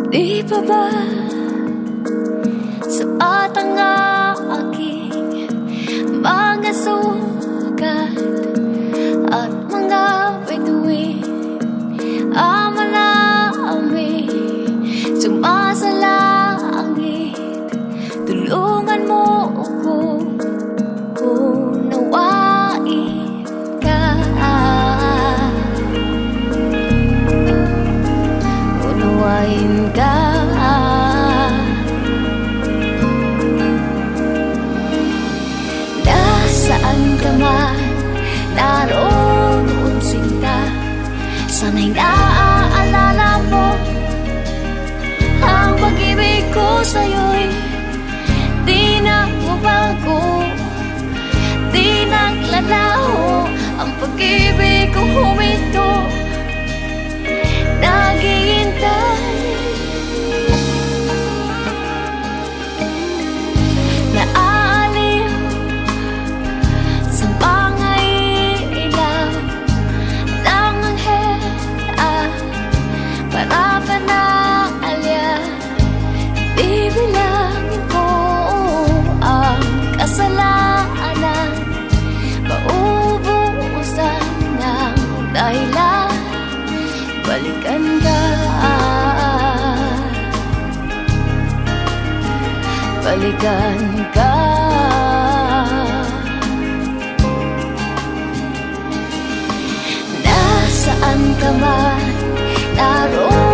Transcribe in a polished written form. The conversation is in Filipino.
Di pa ba sapat ang aking mga sugat at mga bituin ang malami sumasalangit? Tulungan mo ako, unawain ka, unawain ka. Nasaan ka man, naroon sinta, sana'y naaalala mo ang pag-ibig ko sa'yo'y di nagbabago, di naglalaho. Ang pag-ibig ko huminto, naghihintay. Naaliw sa pangailaw ng anghel para panaalya. Bibilangin ko ang kasalanan, maubusan ng dahilan. Balikan ka, balikan ka. Nasaan ka man, naroon